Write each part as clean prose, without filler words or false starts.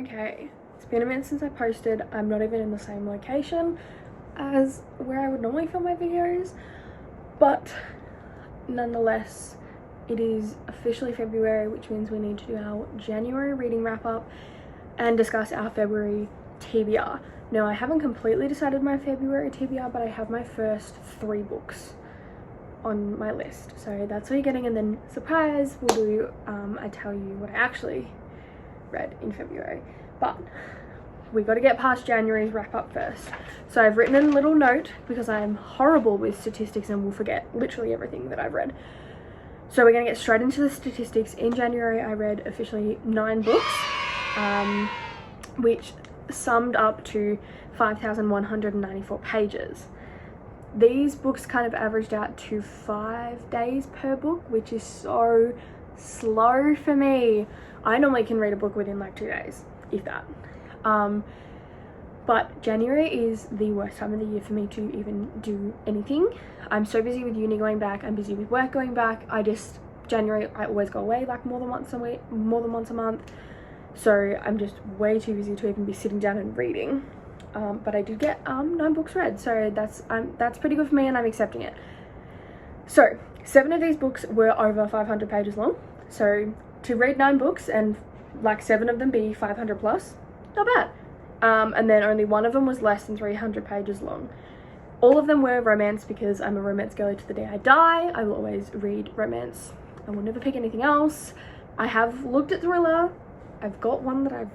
Okay, it's been a minute since I posted. I'm not even in the same location as where I would normally film my videos, but nonetheless, it is officially February, which means we need to do our January reading wrap up and discuss our February TBR. Now, I haven't completely decided my February TBR, but I have my first 3 books on my list, so that's what you're getting. And then surprise, we'll do I tell you what I actually read in February, but we got to get past January's wrap up first. So I've written in a little note because I'm horrible with statistics and will forget literally everything that I've read. So we're gonna get straight into the statistics. In January, I read officially 9 books, which summed up to 5,194 pages. These books kind of averaged out to 5 days per book, which is so slow for me. I normally can read a book within like 2 days, if that. But January is the worst time of the year for me to even do anything. I'm so busy with uni going back, I'm busy with work going back. January, I always go away like more than once a month. So I'm just way too busy to even be sitting down and reading. But I did get 9 books read, so that's pretty good for me, and I'm accepting it. So 7 of these books were over 500 pages long. So to read 9 books and like 7 of them be 500 plus, not bad. And then only 1 of them was less than 300 pages long. All of them were romance because I'm a romance girly to the day I die. I will always read romance. I will never pick anything else. I have looked at thriller. I've got one that I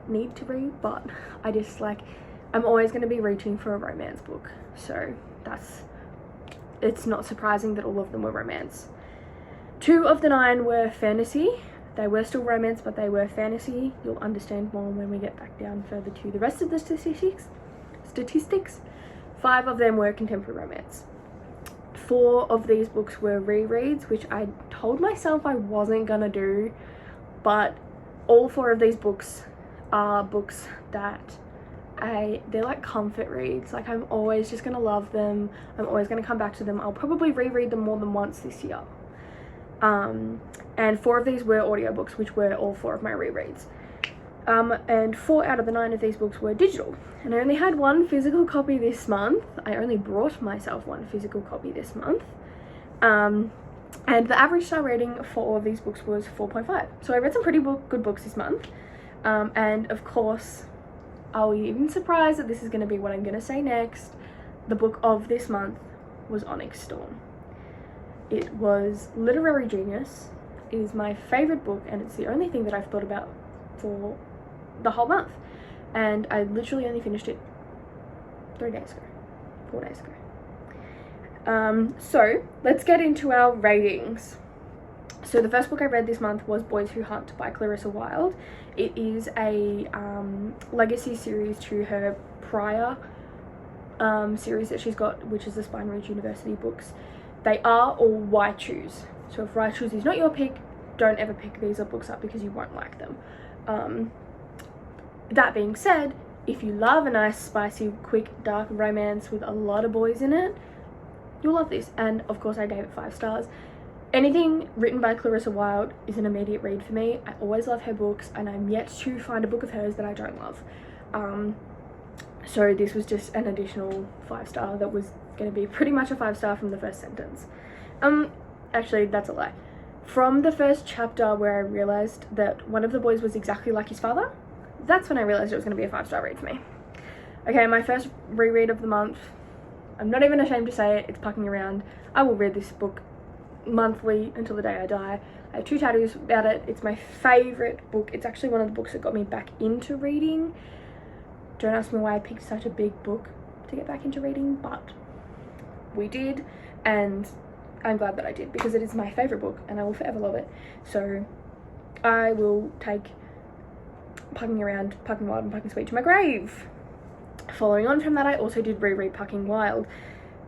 need to read, but I just I'm always going to be reaching for a romance book. So it's not surprising that all of them were romance. 2 of the 9 were fantasy. They were still romance, but they were fantasy. You'll understand more when we get back down further to the rest of the statistics. 5 of them were contemporary romance. 4 of these books were rereads, which I told myself I wasn't gonna do, but all 4 of these books are books that they're like comfort reads. Like, I'm always just gonna love them. I'm always gonna come back to them. I'll probably reread them more than once this year. And 4 of these were audiobooks, which were all 4 of my rereads. And 4 out of the 9 of these books were digital. And I only had 1 physical copy this month. I only brought myself 1 physical copy this month. And the average star rating for all of these books was 4.5. So I read some pretty good books this month. And of course, I'll be even surprised that this is going to be what I'm going to say next. The book of this month was Onyx Storm. It was literary genius. It is my favorite book, and it's the only thing that I've thought about for the whole month. And I literally only finished it 4 days ago. So let's get into our ratings. So the first book I read this month was Boys Who Hunt by Clarissa Wilde. It is a legacy series to her prior series that she's got, which is the Spine Ridge University books. They are all Waichus. So if Waichus is not your pick, don't ever pick these books up because you won't like them. That being said, if you love a nice, spicy, quick, dark romance with a lot of boys in it, you'll love this. And of course, I gave it 5 stars. Anything written by Clarissa Wilde is an immediate read for me. I always love her books, and I'm yet to find a book of hers that I don't love. So this was just an additional 5-star that was going to be pretty much a 5-star from the first sentence. Actually, that's a lie. From the first chapter where I realized that one of the boys was exactly like his father, that's when I realized it was going to be a 5-star read for me. Okay, my first reread of the month. I'm not even ashamed to say it. It's Pucking Around. I will read this book monthly until the day I die. I have 2 tattoos about it. It's my favorite book. It's actually one of the books that got me back into reading. Don't ask me why I picked such a big book to get back into reading, but we did, and I'm glad that I did because it is my favorite book and I will forever love it. So I will take Pucking Around, Pucking Wild, and Pucking Sweet to my grave. Following on from that, I also did reread Pucking Wild.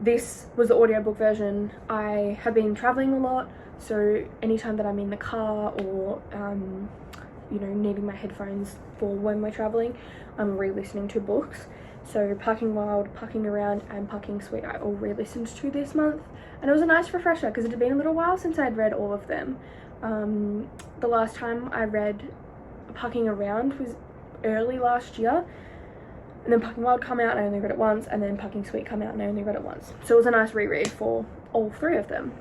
This was the audiobook version. I have been traveling a lot, so anytime that I'm in the car or needing my headphones for when we're traveling, I'm re-listening to books. So Pucking Wild, Pucking Around, and Pucking Sweet I all re-listened to this month, and it was a nice refresher because it had been a little while since I'd read all of them. The last time I read Pucking Around was early last year. And then Pucking Wild come out and I only read it once, and then Pucking Sweet come out and I only read it once. So it was a nice reread for all three of them.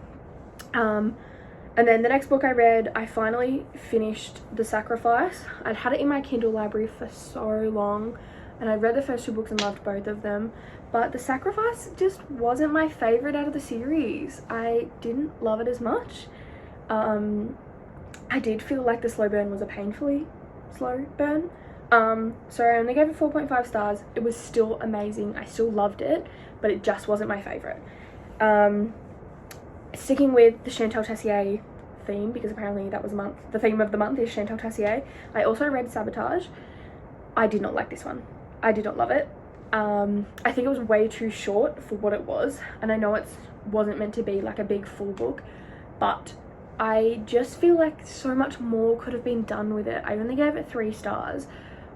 And then the next book I read, I finally finished The Sacrifice. I'd had it in my Kindle library for so long, and I read the first two books and loved both of them. But The Sacrifice just wasn't my favourite out of the series. I didn't love it as much. I did feel like the slow burn was a painfully slow burn. So I only gave it 4.5 stars. It was still amazing. I still loved it, but it just wasn't my favourite. Sticking with the Chantal Tessier theme, because apparently that was the theme of the month is Chantal Tessier, I also read Sabotage. I did not like this one. I did not love it. I think it was way too short for what it was, and I know it wasn't meant to be like a big full book, but I just feel like so much more could have been done with it. I only gave it 3 stars,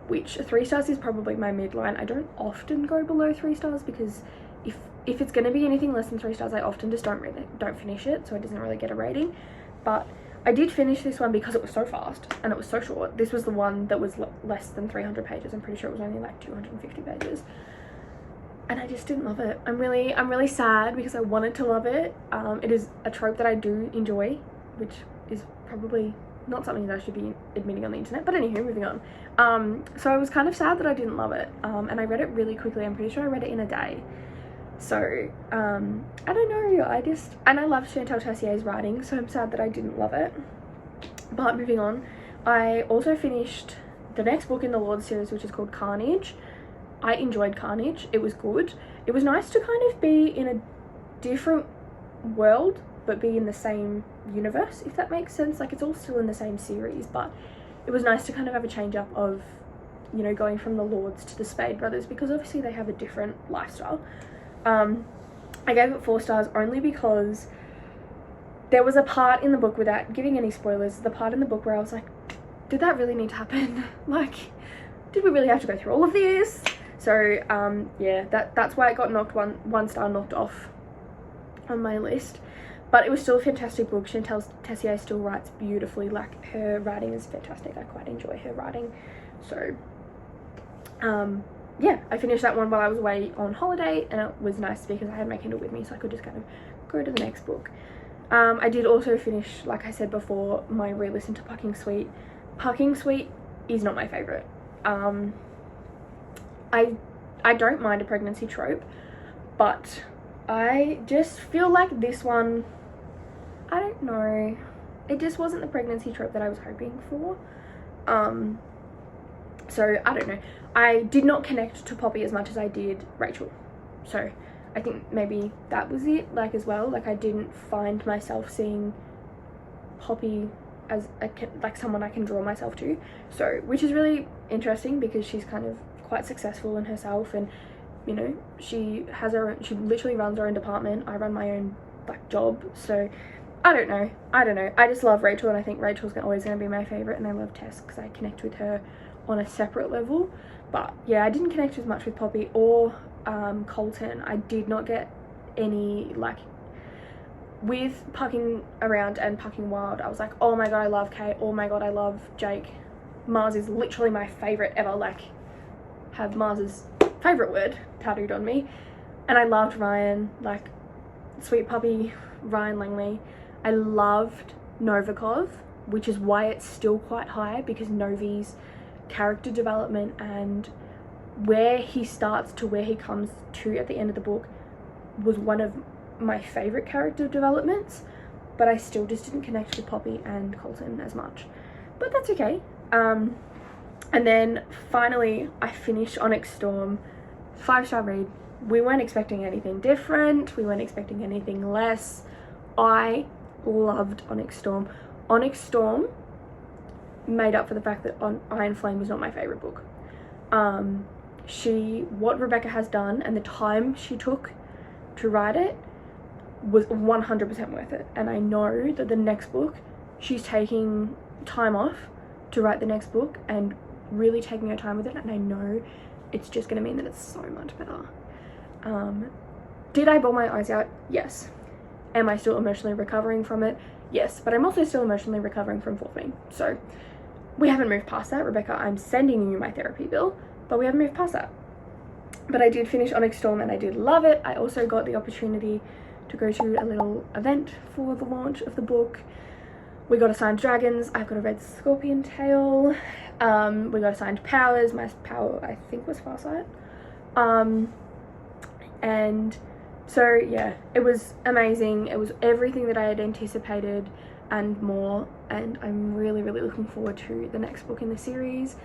which 3 stars is probably my midline. I don't often go below 3 stars because if it's going to be anything less than 3 stars, I often just don't finish it, so it doesn't really get a rating. But I did finish this one because it was so fast and it was so short. This was the one that was less than 300 pages. I'm pretty sure it was only like 250 pages. And I just didn't love it. I'm really sad because I wanted to love it. It is a trope that I do enjoy, which is probably not something that I should be admitting on the internet, but anywho, moving on. So I was kind of sad that I didn't love it, and I read it really quickly. I'm pretty sure I read it in a day. So I don't know, and I love Chantal Tessier's writing, so I'm sad that I didn't love it. But moving on, I also finished the next book in the Lord series, which is called Carnage. I enjoyed Carnage. It was good. It was nice to kind of be in a different world but be in the same universe, if that makes sense. Like, it's all still in the same series, but it was nice to kind of have a change up of, you know, going from the Lords to the Spade brothers, because obviously they have a different lifestyle. I gave it 4 stars only because there was a part in the book, without giving any spoilers, the part in the book where I was like, did that really need to happen? Like, did we really have to go through all of this? So yeah, that's why it got knocked one star knocked off on my list. But it was still a fantastic book. Chantal Tessier still writes beautifully. Like, her writing is fantastic. I quite enjoy her writing. So yeah, I finished that one while I was away on holiday, and it was nice because I had my Kindle with me, so I could just kind of go to the next book. I did also finish, like I said before, my re-listen to Pucking Sweet. Pucking Sweet is not my favourite. I don't mind a pregnancy trope, but I just feel like this one, I don't know, it just wasn't the pregnancy trope that I was hoping for. So I don't know, I did not connect to Poppy as much as I did Rachel, so I think maybe that was it, like, as well. Like, I didn't find myself seeing Poppy as like someone I can draw myself to, so, which is really interesting because she's kind of quite successful in herself, and you know, she literally runs her own department. I run my own like job, so I don't know, I just love Rachel, and I think Rachel's always going to be my favorite, and I love Tess because I connect with her on a separate level. But yeah, I didn't connect as much with Poppy or Colton. I did not get any, like, with Pucking Around and Pucking Wild, I was like, oh my god, I love Kate, oh my god, I love Jake. Mars is literally my favorite ever, like, have Mars's favorite word tattooed on me. And I loved Ryan, like, Sweet Puppy, Ryan Langley. I loved Novikov, which is why it's still quite high, because Novi's character development and where he starts to where he comes to at the end of the book was one of my favorite character developments, but I still just didn't connect with Poppy and Colton as much, but that's okay. And then finally I finished Onyx Storm. 5-star read. We weren't expecting anything different, we weren't expecting anything less. I loved Onyx Storm. Onyx Storm made up for the fact that Iron Flame was not my favorite book. What Rebecca has done and the time she took to write it was 100% worth it, and I know that the next book, she's taking time off to write the next book and really taking her time with it, and I know it's just going to mean that it's so much better. Did I bawl my eyes out? Yes. Am I still emotionally recovering from it? Yes, but I'm also still emotionally recovering from Fourth Wing, so we haven't moved past that. Rebecca, I'm sending you my therapy bill, but we haven't moved past that. But I did finish Onyx Storm and I did love it. I also got the opportunity to go to a little event for the launch of the book. We got assigned dragons. I've got a red scorpion tail. We got assigned powers. My power, I think, was Farsight. And so yeah, it was amazing. It was everything that I had anticipated and more, and I'm really looking forward to the next book in the series.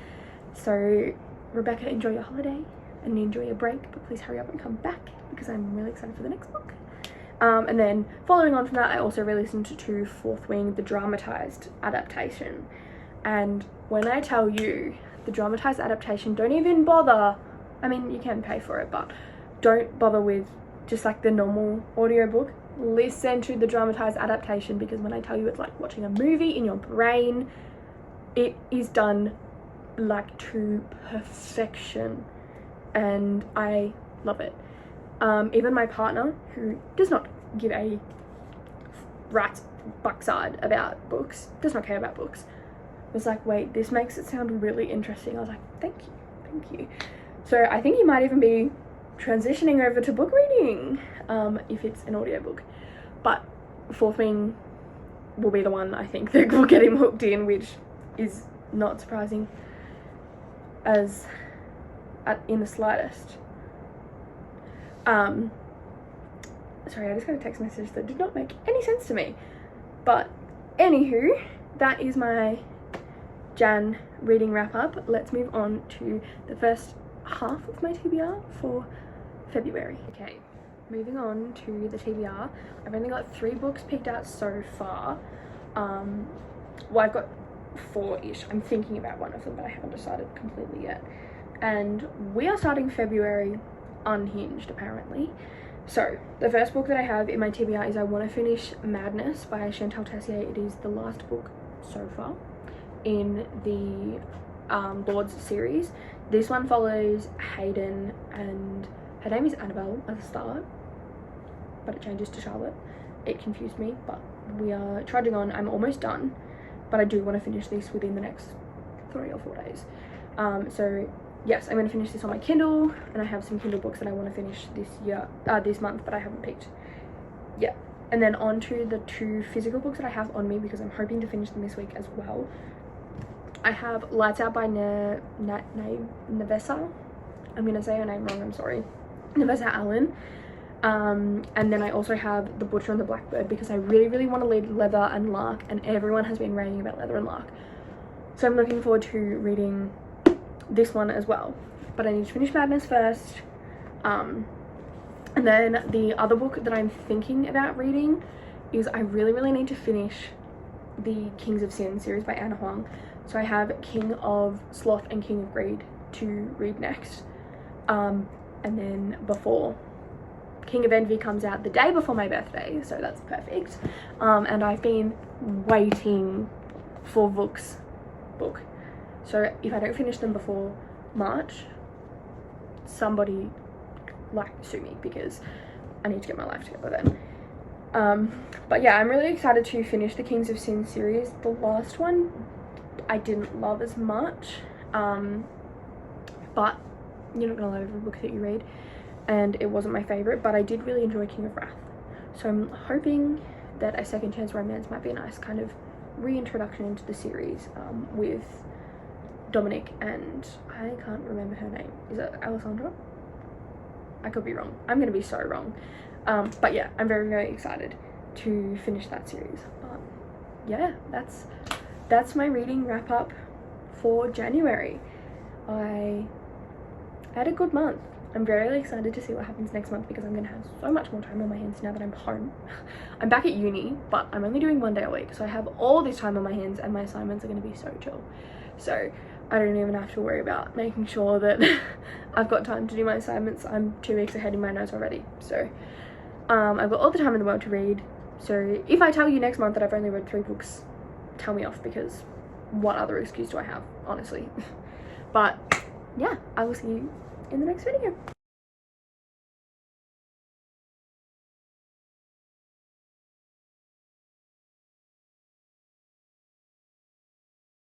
So Rebecca, enjoy your holiday and enjoy your break, but please hurry up and come back because I'm really excited for the next book. And then following on from that, I also re-listened to Fourth Wing, the dramatized adaptation. And when I tell you, the dramatized adaptation, don't even bother. I mean, you can pay for it, but don't bother with just like the normal audiobook. Listen to the dramatized adaptation, because when I tell you, it's like watching a movie in your brain. It is done like to perfection, and I love it. Even my partner, who does not give a rat's backside about books, does not care about books, was like, wait, this makes it sound really interesting. I was like, thank you. So I think you might even be transitioning over to book reading, if it's an audiobook. But Fourth Wing will be the one, I think, that will get him hooked in, which is not surprising in the slightest. Sorry, I just got a text message that did not make any sense to me. But anywho, that is my Jan reading wrap up. Let's move on to the first half of my TBR for February. Okay, moving on to the TBR. I've only got 3 books picked out so far. Well, I've got 4-ish. I'm thinking about one of them, but I haven't decided completely yet. And we are starting February unhinged, apparently. So the first book that I have in my TBR is I want to finish Madness by Chantal Tessier. It is the last book so far in the Lords series. This one follows Hayden, and her name is Annabelle at the start, but it changes to Charlotte. It confused me, but we are trudging on. I'm almost done, but I do want to finish this within the next 3 or 4 days. So yes, I'm going to finish this on my Kindle, and I have some Kindle books that I want to finish this month, but I haven't picked yet. And then on to the 2 physical books that I have on me, because I'm hoping to finish them this week as well. I have Lights Out by Nevessa. I'm going to say her name wrong, I'm sorry. Nevessa Allen. And then I also have The Butcher and the Blackbird, because I really want to read Leather and Lark, and everyone has been raving about Leather and Lark. So I'm looking forward to reading this one as well. But I need to finish Madness first. And then the other book that I'm thinking about reading is I really need to finish the Kings of Sin series by Anna Huang. So I have King of Sloth and King of Greed to read next. And then before King of Envy comes out the day before my birthday, so that's perfect. And I've been waiting for Vuk's book. So if I don't finish them before March, somebody like sue me, because I need to get my life together then. But yeah, I'm really excited to finish the Kings of Sin series. The last one I didn't love as much, but you're not gonna love every book that you read, and it wasn't my favorite, but I did really enjoy King of Wrath. So I'm hoping that A Second Chance Romance might be a nice kind of reintroduction into the series, with Dominic and I can't remember her name. Is it Alessandra? I could be wrong. I'm gonna be so wrong. But yeah, I'm very excited to finish that series. But yeah, that's my reading wrap up for January. I had a good month. I'm very excited to see what happens next month, because I'm gonna have so much more time on my hands now that I'm home. I'm back at uni, but I'm only doing 1 day a week, so I have all this time on my hands, and my assignments are gonna be so chill. So I don't even have to worry about making sure that I've got time to do my assignments. I'm 2 weeks ahead in my notes already. So I've got all the time in the world to read. So if I tell you next month that I've only read 3 books, tell me off, because what other excuse do I have, honestly? But yeah, I will see you in the next video.